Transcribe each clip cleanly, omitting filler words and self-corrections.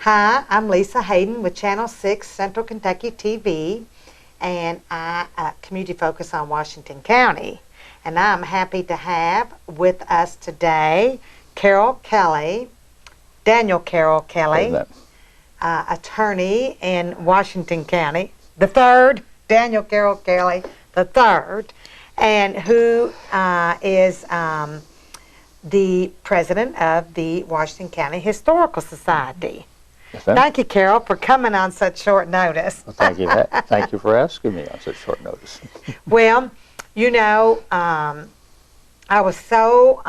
Hi, I'm Lisa Hayden with Channel 6 Central Kentucky TV, and I community focus on Washington County. And I'm happy to have with us today Carol Kelly, Daniel Carol Kelly, attorney in Washington County, the third, Daniel Carol Kelly, the third, and who is the president of the Washington County Historical Society. Yes, Thank you, Carol, for coming on such short notice. Well, thank you. Thank you for asking me on such short notice. Well, you know, I was so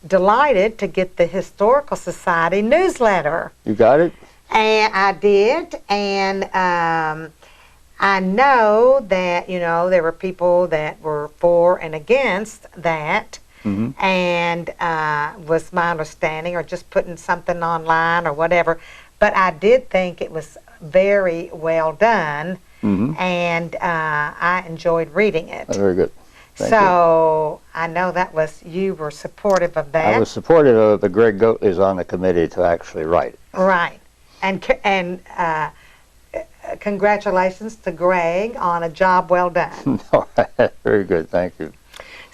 delighted to get the Historical Society newsletter. You got it? And I did, and I know that, you know, there were people that were for and against that. Mm-hmm. And was my understanding, or just putting something online or whatever. But I did think it was very well done, Mm-hmm. and I enjoyed reading it. Oh, very good. Thank So I know that was, you were supportive of you. that. I was supportive of it, but Greg Goatley's on the committee to actually write it. Right. And congratulations to Greg on a job well done. All right. Very good. Thank you.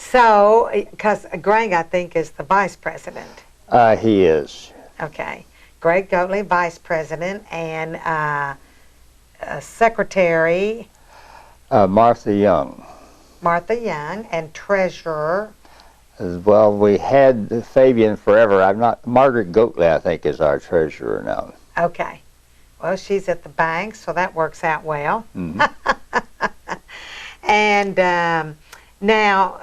So, because Greg, I think, is the vice president. He is. Okay. Greg Goatley, vice president, and secretary Martha Young. Martha Young, and treasurer. Well, we had Fabian forever. Margaret Goatley, I think, is our treasurer now. Okay. Well, she's at the bank, so that works out well. Mm-hmm. And now,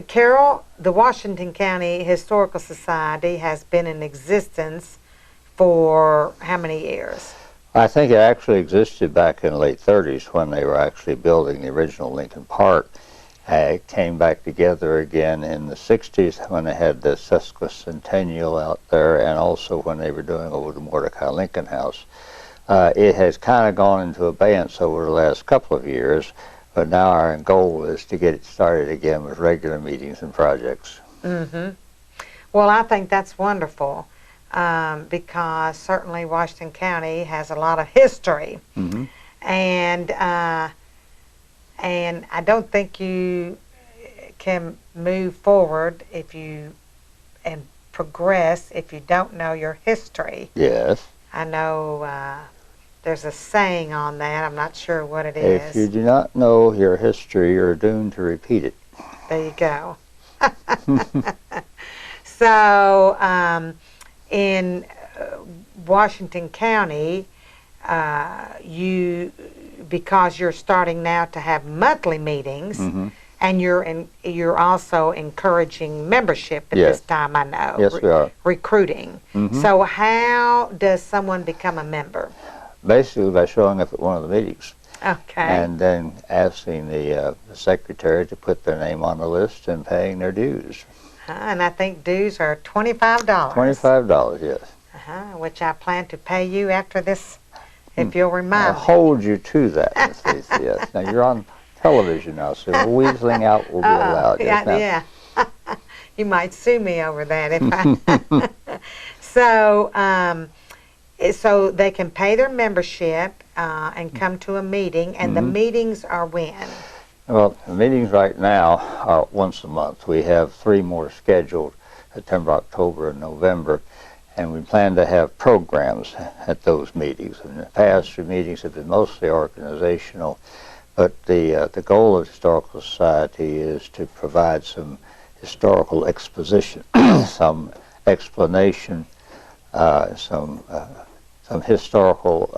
Carol, the Washington County Historical Society has been in existence for how many years? I think it actually existed back in the late 30s when they were actually building the original Lincoln Park. It came back together again in the 60s when they had the sesquicentennial out there, and also when they were doing over the Mordecai Lincoln House. It has kind of gone into abeyance over the last couple of years, but now our goal is to get it started again with regular meetings and projects. Mm-hmm. Well, I think that's wonderful, because certainly Washington County has a lot of history. Mm-hmm. And I don't think you can move forward and progress if you don't know your history. Yes. I know there's a saying on that. I'm not sure what it is. If you do not know your history, you're doomed to repeat it. There you go. So in Washington County, because you're starting now to have monthly meetings, Mm-hmm. and you're also encouraging membership at Yes. this time, I know. Yes, we are. Recruiting. Mm-hmm. So how does someone become a member? Basically by showing up at one of the meetings. Okay. And then asking the secretary to put their name on the list and paying their dues. And I think dues are $25. $25, yes. Which I plan to pay you after this, if you'll I'll remind me. hold you to that, Miss Lisa, yes. Now, you're on television now, so weaseling out will be allowed. Yes, ma'am. Yeah. You might sue me over that if I. So they can pay their membership and come to a meeting, and the meetings are when? Well, the meetings right now are once a month. We have 3 more scheduled, September, October, and November, and we plan to have programs at those meetings. In the past, the meetings have been mostly organizational, but the goal of the Historical Society is to provide some historical exposition, some explanation, some historical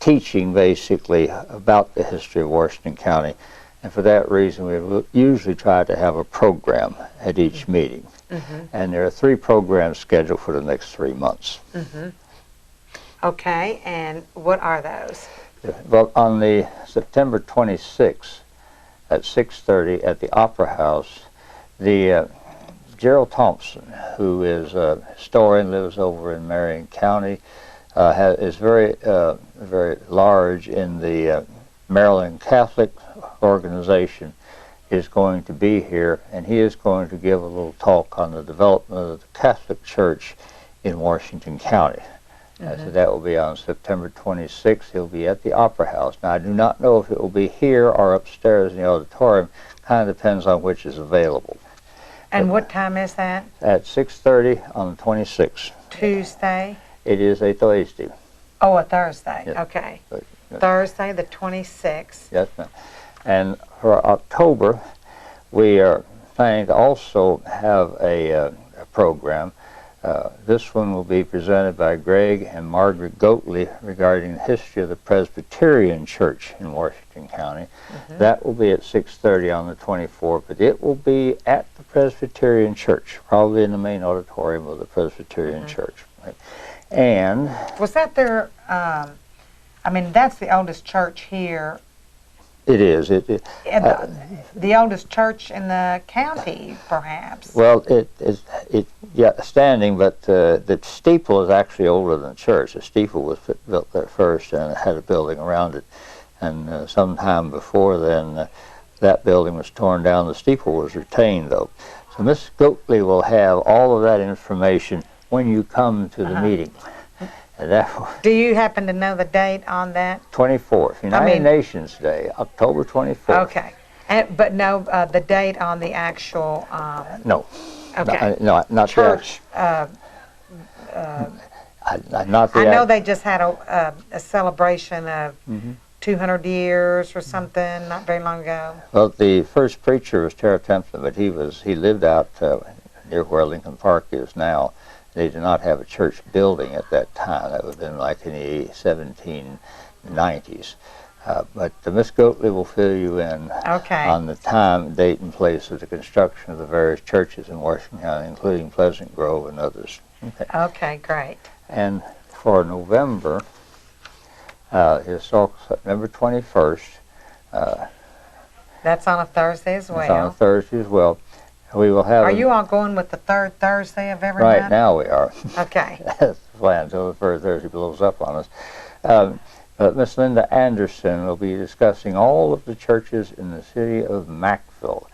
teaching, basically, about the history of Washington County. And for that reason, we usually try to have a program at each meeting. Mm-hmm. And there are 3 programs scheduled for the next 3 months. Mm-hmm. Okay, and what are those? Well, on the September 26th at 6:30 at the Opera House, the Gerald Thompson, who is a historian, lives over in Marion County, is very large in the Maryland Catholic organization, is going to be here, and he is going to give a little talk on the development of the Catholic Church in Washington County. So that will be on September 26th. He'll be at the Opera House. Now, I do not know if it will be here or upstairs in the auditorium. Kind of depends on which is available. And what time is that? At 6:30 on the 26th. Tuesday? It is a Thursday. Oh, a Thursday. Yes. Okay. Yes. Thursday, the 26th. Yes, ma'am. And for October, we are planning to also have a program. This one will be presented by Greg and Margaret Goatley regarding the history of the Presbyterian Church in Washington County. That will be at 6:30 on the 24th, but it will be at the Presbyterian Church, probably in the main auditorium of the Presbyterian Church. Right? And was that their, I mean, that's the oldest church here. it is. The oldest church in the county, perhaps. Well, yeah, standing, but the steeple is actually older than the church. The steeple was built there first, and it had a building around it. And sometime before then, that building was torn down. The steeple was retained, though. So Miss Goatley will have all of that information when you come to the meeting. And do you happen to know the date on that? 24th, United Nations Day, October 24th. Okay. But no, the date on the actual... no. Okay. No, not church. Not the I know they just had a celebration of 200 years or something not very long ago. Well, the first preacher was Terra Templeton, but he lived out near where Lincoln Park is now. They did not have a church building at that time. That would have been like in the 1790s. But Miss Goatley will fill you in on the time, date, and place of the construction of the various churches in Washington County, including Pleasant Grove and others. Okay, great. And for November, November 21st. That's on a Thursday as well. It's on a Thursday as well. We will have. Are you all going with the third Thursday of every month? Right now we are. Okay. That's the plan until the third Thursday blows up on us. But Miss Linda Anderson will be discussing all of the churches in the city of Mackville.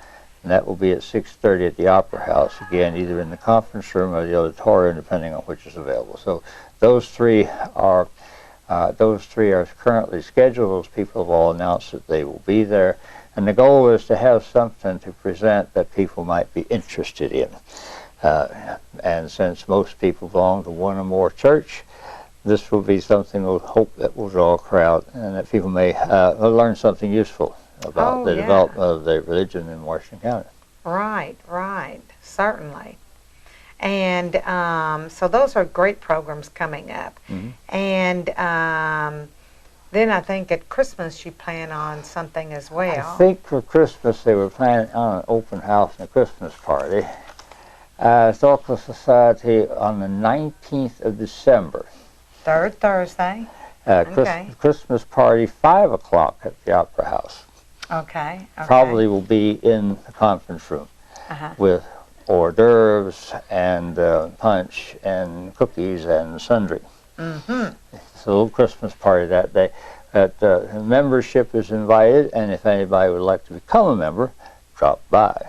And that will be at 6:30 at the Opera House, again, either in the conference room or the auditorium, depending on which is available. So those three are currently scheduled. Those people have all announced that they will be there. And the goal is to have something to present that people might be interested in. And since most people belong to one or more church, this will be something we'll hope that will draw a crowd and that people may learn something useful about the development of the religion in Washington County. Right, certainly. And so those are great programs coming up. And then I think at Christmas you plan on something as well. I think for Christmas they were planning on an open house and a Christmas party. Historical Society on the 19th of December. Third Thursday. Christmas party, 5 o'clock at the Opera House. Okay. Probably will be in the conference room with hors d'oeuvres and punch and cookies and sundry. It's a little Christmas party that day. Membership is invited, and if anybody would like to become a member, drop by.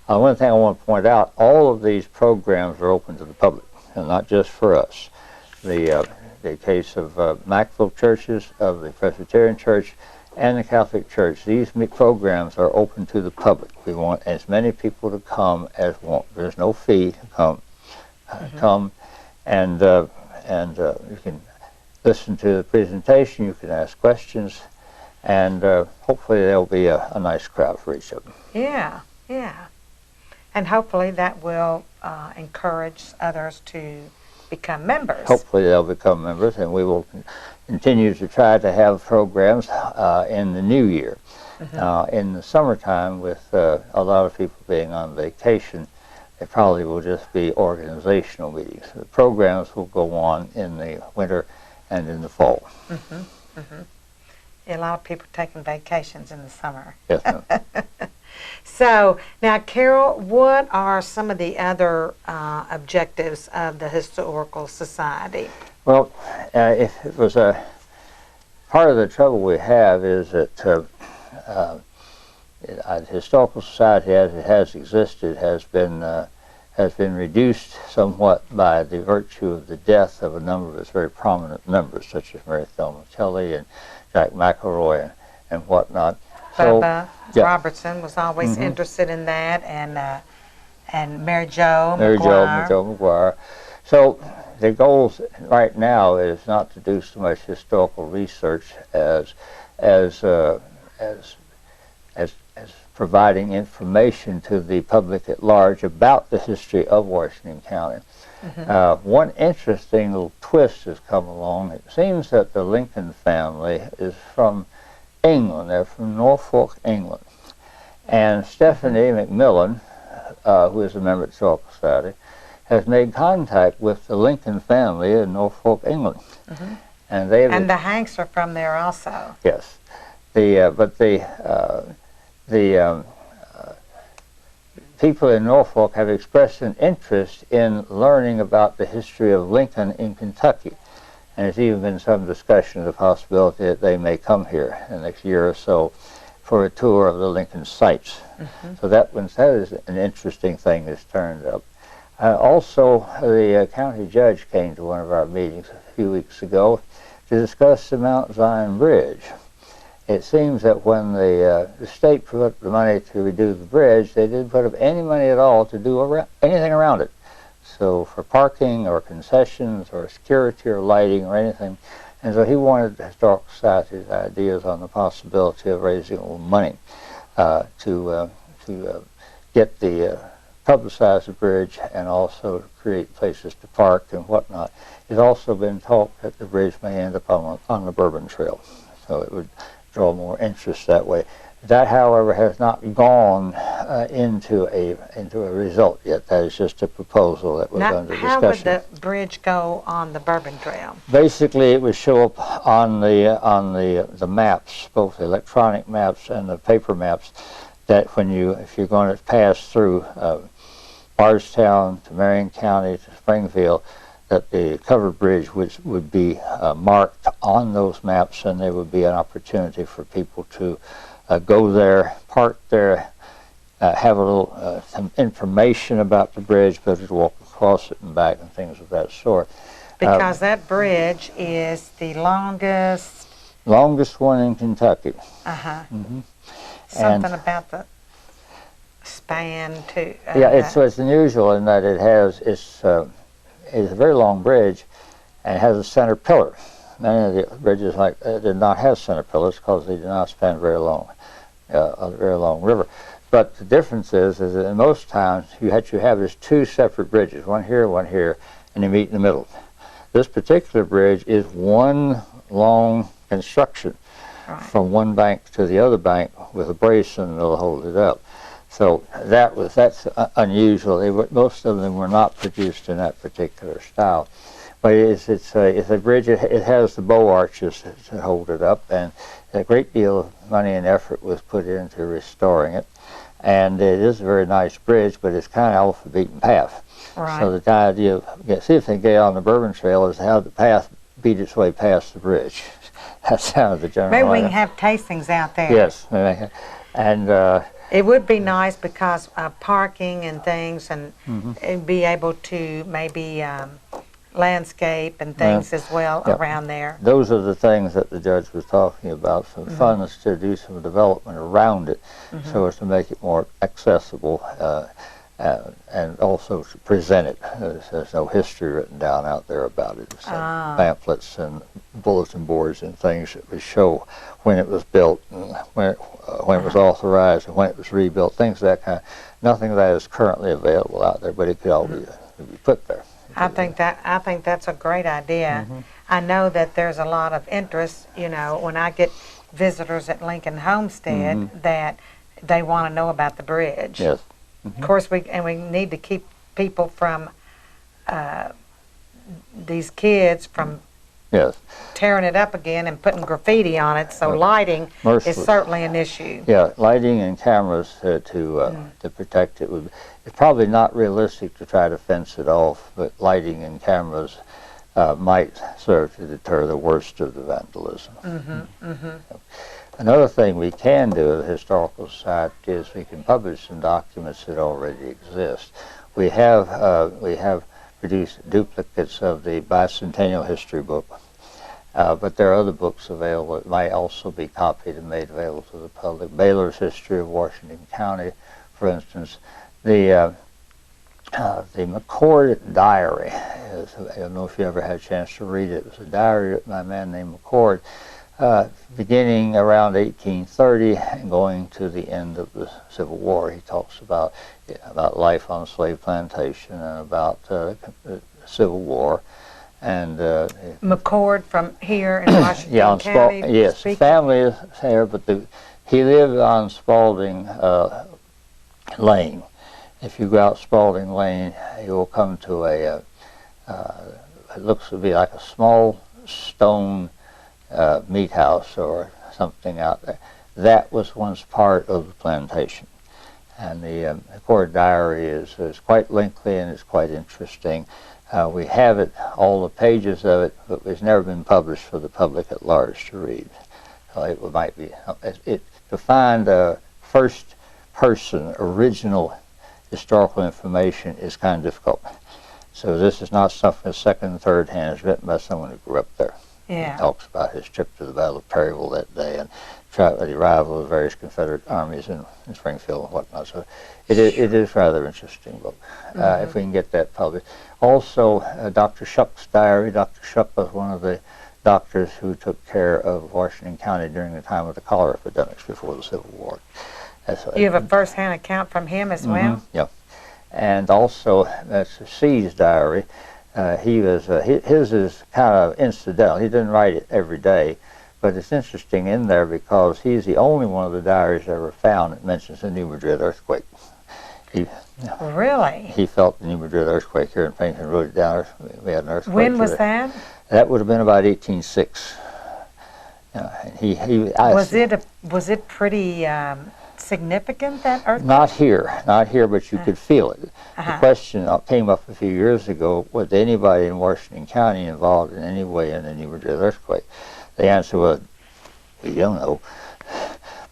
One thing I want to point out, all of these programs are open to the public, and not just for us. The case of Mackville churches, of the Presbyterian Church, and the Catholic Church, these programs are open to the public. We want as many people to come as want. There's no fee to come. Come and you can listen to the presentation, you can ask questions, and hopefully there'll be a nice crowd for each of them. Yeah. And hopefully that will encourage others to become members. Hopefully they'll become members, and we will continue to try to have programs in the new year. In the summertime, with a lot of people being on vacation, it probably will just be organizational meetings. The programs will go on in the winter and in the fall. A lot of people taking vacations in the summer. Yes, ma'am. So, now, Carol, what are some of the other objectives of the Historical Society? Well, if it was part of the trouble we have is that the Historical Society, as it has existed, has been has been reduced somewhat by the virtue of the death of a number of its very prominent members, such as Mary Thelma Kelly and Jack McElroy and whatnot. Bubba yeah. Robertson was always interested in that, and Mary Jo McGuire. So the goals right now is not to do so much historical research as providing information to the public at large about the history of Washington County. One interesting little twist has come along. It seems that the Lincoln family is from England. They're from Norfolk, England. And Stephanie McMillan, who is a member of the Historical Society, has made contact with the Lincoln family in Norfolk, England. And the Hanks are from there also. Yes. The people in Norfolk have expressed an interest in learning about the history of Lincoln in Kentucky. And there's even been some discussion of the possibility that they may come here in the next year or so for a tour of the Lincoln sites. So that is an interesting thing that's turned up. Also, the county judge came to one of our meetings a few weeks ago to discuss the Mount Zion Bridge. It seems that when the state put the money to redo the bridge, they didn't put up any money at all to do anything around it. So for parking or concessions or security or lighting or anything. And so he wanted the Historical Society's ideas on the possibility of raising a little money to get the publicize the bridge and also create places to park and whatnot. It's also been talked that the bridge may end up on the Bourbon Trail. So it would draw more interest that way. That, however, has not gone into a result yet. That is just a proposal that was under discussion. How would the bridge go on the Bourbon Trail? Basically, it would show up on the maps, both the electronic maps and the paper maps, that if you're going to pass through Bardstown to Marion County to Springfield, that the covered bridge would be marked on those maps, and there would be an opportunity for people to go there, park there, have a little some information about the bridge, but to walk across it and back and things of that sort. Because that bridge is the longest one in Kentucky. Something about the span too. Yeah, it's unusual in that it's a very long bridge and it has a center pillar. Many of the bridges like did not have center pillars because they did not span a very long river. But the difference is that in most towns you have these two separate bridges, one here, and they meet in the middle. This particular bridge is one long construction from one bank to the other bank with a brace and it'll hold it up. So that's unusual. Most of them were not produced in that particular style. But it's a bridge. It has the bow arches to hold it up, and a great deal of money and effort was put into restoring it. And it is a very nice bridge, but it's kind of off the beaten path. Right. So the idea of see if they get on the Bourbon Trail is how the path beat its way past the bridge. That's how the general. Maybe we can have tastings out there. Yes, and. It would be nice because parking and things, and be able to maybe landscape and things as well around there. Those are the things that the judge was talking about. Some funds to do some development around it, so as to make it more accessible, and also to present it. There's no history written down out there about it. So pamphlets and bulletin boards and things that would show when it was built, and when it was authorized, and when it was rebuilt, things of that kind. Nothing of that is currently available out there, but it could all be put there. I think that's a great idea. I know that there's a lot of interest. You know, when I get visitors at Lincoln Homestead, that they want to know about the bridge. Yes. Of course, we need to keep people from these kids from tearing it up again and putting graffiti on it. So lighting is certainly an issue. Yeah, lighting and cameras to protect it would. It's probably not realistic to try to fence it off, but lighting and cameras might serve to deter the worst of the vandalism. Another thing we can do at the Historical Society is we can publish some documents that already exist. we have produced duplicates of the bicentennial history book, but there are other books available that might also be copied and made available to the public. Baylor's History of Washington County, for instance. The McCord Diary is, I don't know if you ever had a chance to read it. It was a diary written by a man named McCord, beginning around 1830 and going to the end of the Civil War. He talks about life on a slave plantation and about the Civil War. And McCord from here in Washington yeah, County? Yes, speaking? family is here, but he lived on Spalding Lane. If you go out Spalding Lane, you will come to a, it looks to be like a small stone meat house or something out there. That was once part of the plantation. And the McCord Diary is quite lengthy and it's quite interesting. We have it, all the pages of it, but it's never been published for the public at large to read. So it might be, to find a first person original historical information is kind of difficult. So this is not something that's second and third hand. It's written by someone who grew up there. Yeah. He talks about his trip to the Battle of Perryville that day and the arrival of various Confederate armies in Springfield and whatnot. So it is rather interesting book, if we can get that published. Also, Dr. Shuck's diary. Dr. Shuck was one of the doctors who took care of Washington County during the time of the cholera epidemics before the Civil War. You have a first-hand account from him as well? Yeah. And also, that's C's diary. His is kind of incidental. He didn't write it every day, but it's interesting in there because he's the only one of the diaries ever found that mentions the New Madrid earthquake. Really? He felt the New Madrid earthquake here in Pennington, wrote it down. We had an earthquake. When was that? That would have been about 1806. Was it pretty significant, that earthquake? Not here, but you could feel it. The question came up a few years ago: was anybody in Washington County involved in any way in the New Madrid earthquake? The answer was, we don't know.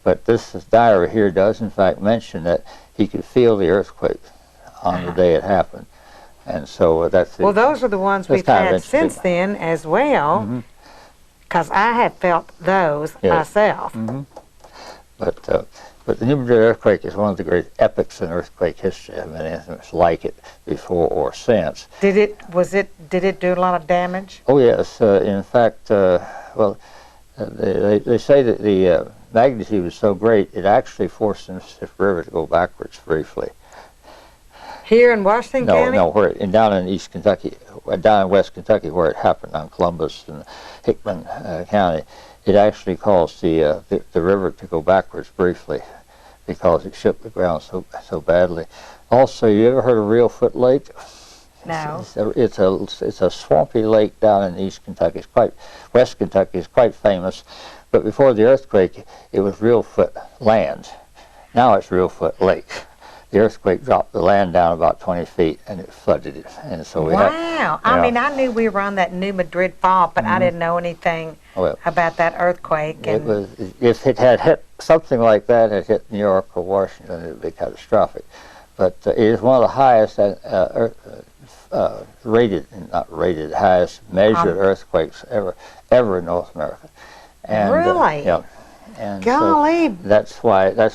But this diary here does in fact mention that he could feel the earthquake on the day it happened. And so that's well, those are the ones we've had since then as well, because I have felt those myself. But the New Madrid earthquake is one of the great epics in earthquake history. I mean, anything that's like it before or since. Did it do a lot of damage? Oh yes. In fact, well, they say that the magnitude was so great it actually forced the Mississippi River to go backwards briefly. Here in Washington County? No, down in East Kentucky, down in West Kentucky, where it happened on Columbus and Hickman County. It actually caused the river to go backwards briefly because it shook the ground so badly. Also, you ever heard of Reelfoot Lake? No. It's a swampy lake down in East Kentucky. West Kentucky is quite famous, but before the earthquake, it was Reelfoot Land. Now it's Reelfoot Lake. The earthquake dropped the land down about 20 feet and it flooded it. And so we wow. I mean, I knew we were on that New Madrid fault, but I didn't know anything about that earthquake. It was, if it had hit something like that, had hit New York or Washington, it would be catastrophic. But it is one of the highest highest measured earthquakes ever in North America. And, really? Yeah. And golly. So that's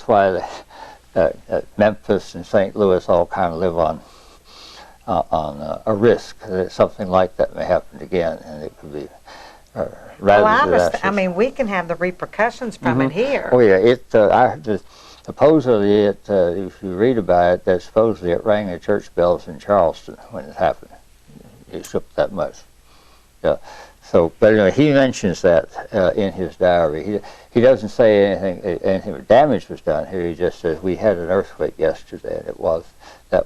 why Memphis and St. Louis all kind of live on a risk that something like that may happen again, and it could be rather disastrous. I mean, we can have the repercussions from it here. Oh yeah, supposedly if you read about it, that supposedly it rang the church bells in Charleston when it happened. It shook that much. Yeah. So, but anyway, he mentions that in his diary. He doesn't say anything damage was done here. He just says we had an earthquake yesterday, and that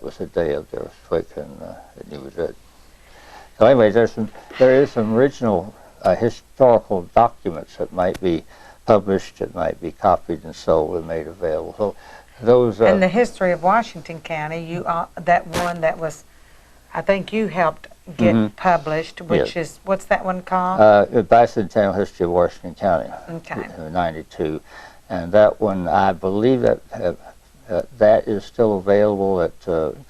was the day of the earthquake in New Madrid. So anyway, there is some original historical documents that might be published, that might be copied and sold and made available. So those. And the history of Washington County, that one that was, I think you helped get published, which is, what's that one called? Bicentennial History of Washington County, okay. 92. And that one, I believe that that is still available at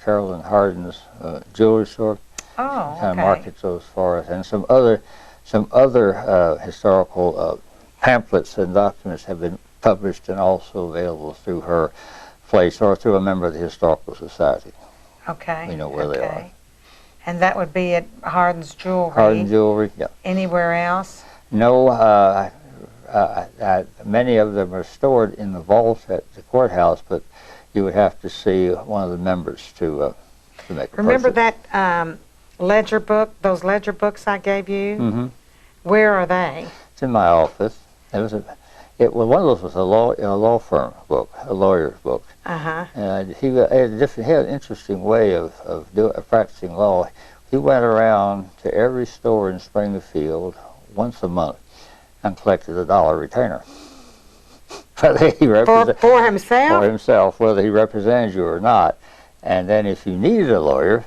Carolyn Hardin's jewelry store. Oh, Kind of okay. markets those for us, and some other historical pamphlets and documents have been published and also available through her place or through a member of the Historical Society. Okay. We know where they are. And that would be at Hardin's Jewelry. Hardin Jewelry, yeah. Anywhere else? No, many of them are stored in the vault at the courthouse, but you would have to see one of the members to make a Remember purchase. that ledger book, those ledger books I gave you? Mm-hmm. Where are they? It's in my office. One of those was a law firm book, a lawyer's book. Uh-huh. And he had an interesting way of practicing law. He went around to every store in Springfield once a month and collected $1 retainer. Whether he For himself? For himself, whether he represented you or not. And then if you needed a lawyer,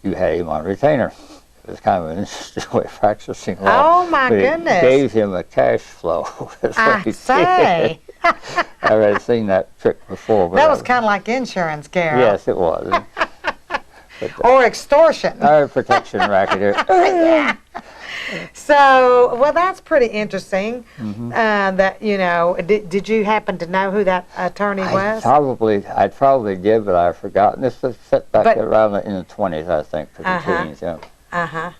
you had him on retainer. It was kind of an interesting way of practicing law. Oh, my but goodness. It gave him a cash flow. I say. I had seen that trick before. But That was kind of like insurance, Carol. Yes, it was. Or extortion. Our protection racket here. So, well, that's pretty interesting. Mm-hmm. That did you happen to know who that attorney was? I probably did, but I've forgotten. This was set back around in the 20s, I think, to the teens. Yeah. Uh-huh.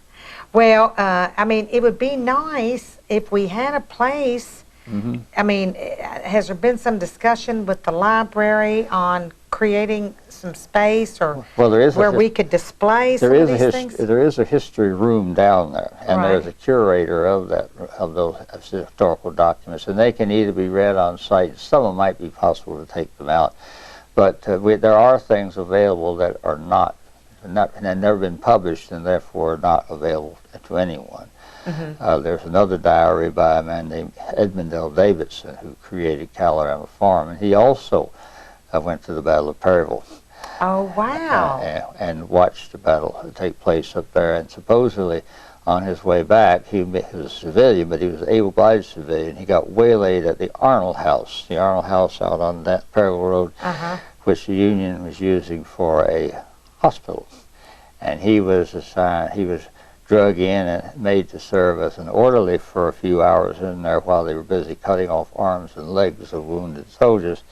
Well, I mean, it would be nice if we had a place. Mm-hmm. I mean, has there been some discussion with the library on creating some space or where we could display some of these things? There is a history room down there, and there's a curator of those historical documents, and they can either be read on site. Some of them might be possible to take them out, but there are things available that are not and have never been published, and therefore not available to anyone. Mm-hmm. There's another diary by a man named Edmund L. Davidson who created Calorama Farm, and he also went to the Battle of Perryville. Oh, wow. And watched the battle take place up there, and supposedly on his way back, he was a civilian, but he was an able-bodied civilian. He got waylaid at the Arnold House out on that Perryville Road, which the Union was using for a hospital. And he was drug in and made to serve as an orderly for a few hours in there while they were busy cutting off arms and legs of wounded soldiers.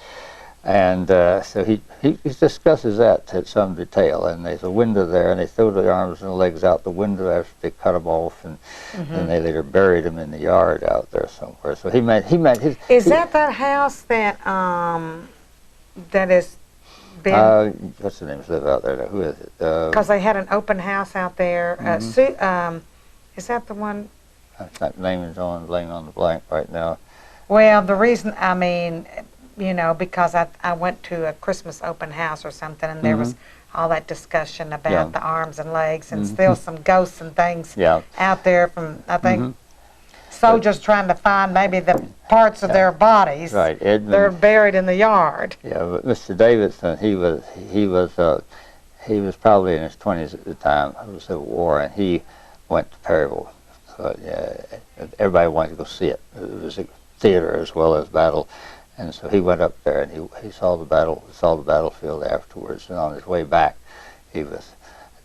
And so he discusses that in some detail. And there's a window there, and they threw the arms and legs out the window after they cut them off, and then they later buried them in the yard out there somewhere. So he meant his. Is that house that that is? What's the name of live out there? Who is it? Because they had an open house out there. Is that the one? That name is laying on the blank right now. Well, the reason, I mean, because I went to a Christmas open house or something, and there was all that discussion about the arms and legs, and still some ghosts and things out there from, I think, soldiers trying to find maybe the parts of their bodies. Right, Edmund. They're buried in the yard. Yeah, but Mr. Davidson, he was probably in his 20s at the time of the Civil War, and he went to Perryville. So, everybody wanted to go see it. It was a theater as well as battle, and so he went up there and he saw the battlefield afterwards. And on his way back, he was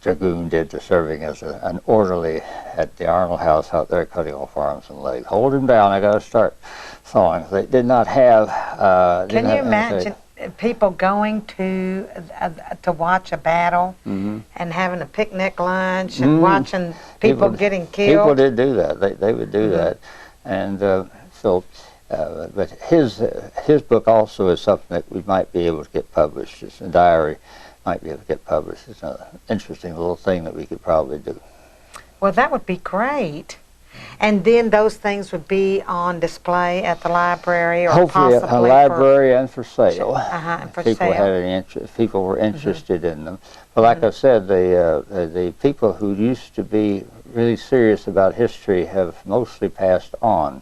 dragoon did to serving as an orderly at the Arnold House out there, cutting off arms and legs. Hold him down! I got to start sawing. They did not have. Can you imagine people going to watch a battle and having a picnic lunch and watching people getting killed? People did do that. They would do that, and but his book also is something that we might be able to get published. It's a diary. Might be able to get published. It's an interesting little thing that we could probably do. Well, that would be great. And then those things would be on display at the library, or hopefully possibly at a library and for sale. And for people sale. had any interest. People were interested in them. But like I said, the people who used to be really serious about history have mostly passed on,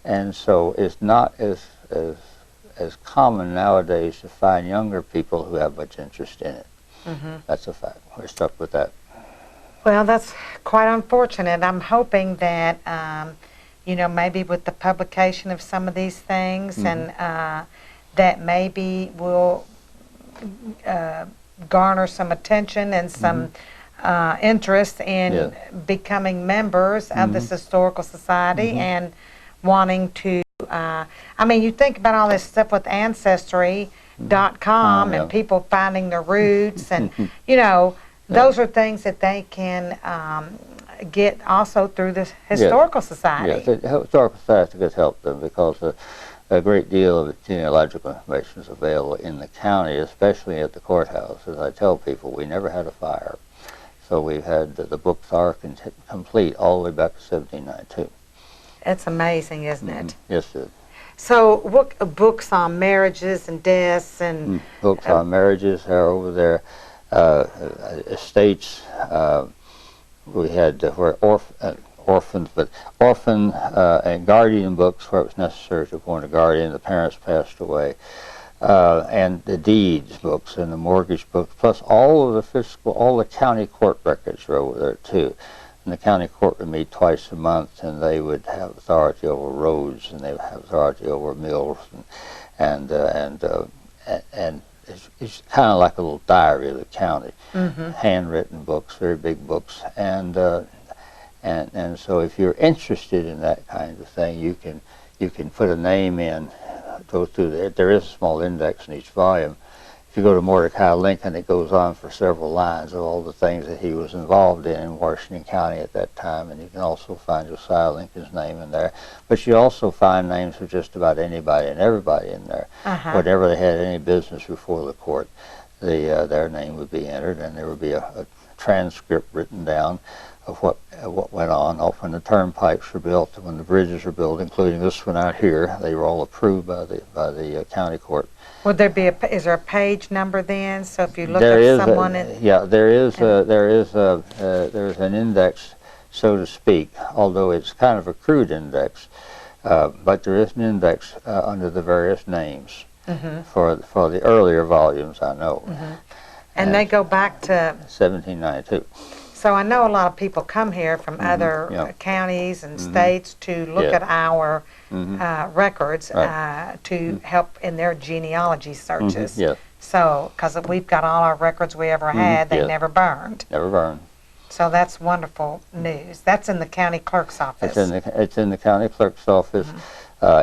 and so it's not as common nowadays to find younger people who have much interest in it. That's a fact. We're stuck with that. Well, that's quite unfortunate. I'm hoping that, maybe with the publication of some of these things, and that maybe we'll garner some attention and some interest in becoming members of this historical society and wanting to, I mean, you think about all this stuff with Ancestry.com and people finding their roots and, you know, those are things that they can get also through this historical society. Yes, the historical society could help them because a great deal of genealogical information is available in the county, especially at the courthouse. As I tell people, we never had a fire. So we've had, the books are complete all the way back to 1792. It's amazing, isn't it? Yes, it is. So what books on marriages and deaths and... Books on marriages are over there. Estates, we had where orphans, but orphan and guardian books where it was necessary to appoint a guardian. The parents passed away. And the deeds books and the mortgage books, plus all of the county court records are over there too. And the county court would meet twice a month, and they would have authority over roads, and they would have authority over mills, and it's kind of like a little diary of the county, handwritten books, very big books, and so if you're interested in that kind of thing, you can put a name in. Go through there is a small index in each volume. If you go to Mordecai Lincoln, it goes on for several lines of all the things that he was involved in Washington County at that time, and you can also find Josiah Lincoln's name in there. But you also find names of just about anybody and everybody in there. Whenever they had any business before the court, their name would be entered, and there would be a transcript written down of what went on. When the turnpikes were built, when the bridges were built, including this one out here, they were all approved by the county court. Would there be is there a page number then? So if you look There at is someone, there is an index, so to speak, although it's kind of a crude index, but there is an index under the various names for the earlier volumes. I know, and they go back to 1792. So I know a lot of people come here from other counties and states to look at our records to help in their genealogy searches. So, because we've got all our records we ever had, they never burned. Never burned. So that's wonderful news. That's in the county clerk's office. It's in the county clerk's office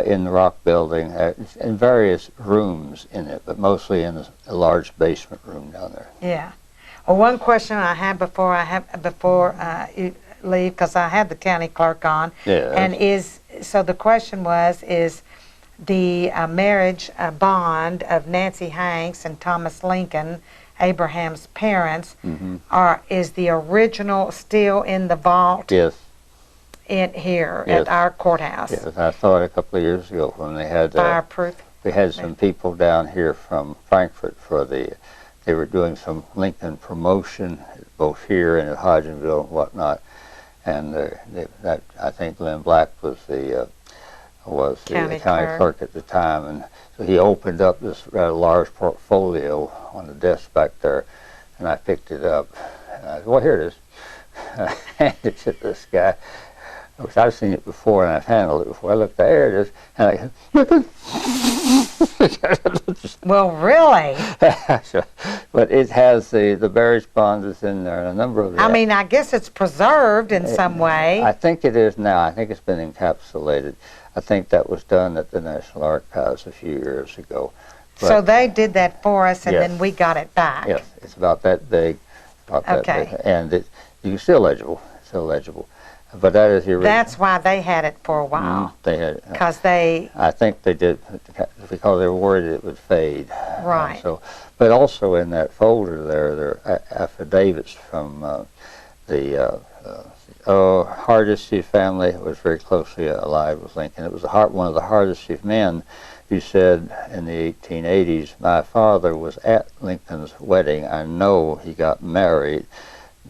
in the Rock Building, in various rooms in it, but mostly in a large basement room down there. Yeah. Well, one question I have before you leave, because I had the county clerk on, and so the question is the marriage bond of Nancy Hanks and Thomas Lincoln, Abraham's parents, is the original still in the vault? Yes. In here at our courthouse. Yes, I saw it a couple of years ago when they had fireproof. We had some people down here from Frankfurt they were doing some Lincoln promotion both here and at Hodgenville and whatnot, and I think Glenn Black was the county clerk at the time, and so he opened up this rather large portfolio on the desk back there, and I picked it up, and I said, "Well, here it is." I handed it to this guy. Which I've seen it before and I've handled it before. I looked, there it is, and well, really? But it has the marriage bond is in there, and a number of. I mean, I guess it's preserved in some way. I think it is now. I think it's been encapsulated. I think that was done at the National Archives a few years ago. But so they did that for us, and then we got it back. Yes, it's about that big. That big, and it's still legible. It's still legible. But that is the original. That's why they had it for a while. They had it. Because they... I think they did, because they were worried it would fade. Right. But also in that folder there are affidavits from the Hardesty family. Who was very closely allied with Lincoln. It was one of the Hardesty men who said in the 1880s, "My father was at Lincoln's wedding. I know he got married.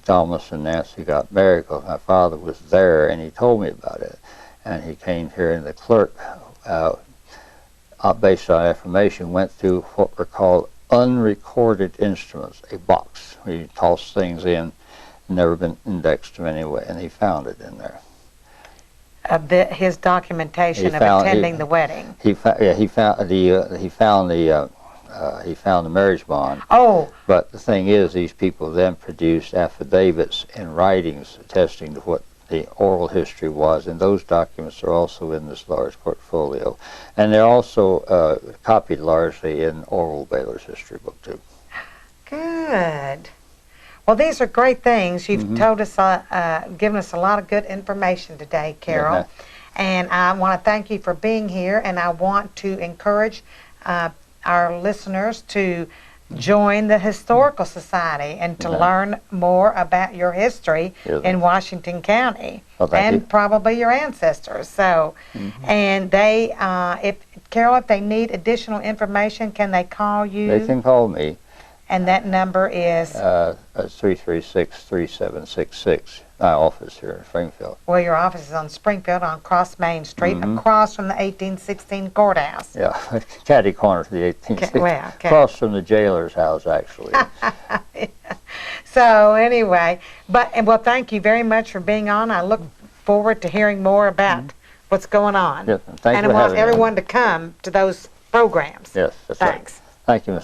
Thomas and Nancy got married because my father was there, and he told me about it." And he came here, and the clerk, based on information, went through what were called unrecorded instruments, a box where you toss things in, never been indexed to anyway, and he found it in there. His documentation of attending the wedding. He found the he found the marriage bond. Oh, But the thing is, these people then produced affidavits and writings attesting to what the oral history was, and those documents are also in this large portfolio. And they're also copied largely in Orville Baylor's history book, too. good. Well, these are great things. You've told us, given us a lot of good information today, Carol. Yeah. And I want to thank you for being here, and I want to encourage our listeners to join the Historical Society and to learn more about your history in Washington County and probably your ancestors. So, and they, Carol, if they need additional information, can they call you? They can call me. And that number is? 336-3766. My office here in Springfield. Well, your office is on Springfield on Cross Main Street, across from the 1816 courthouse. Yeah, catty corner to the 1860. Well, okay. Across from the jailer's house, actually. So anyway, well, thank you very much for being on. I look forward to hearing more about what's going on. Yes, thank you and I for want having me. everyone to come to those programs. Yes, that's Thanks. right. Thank you, Ms.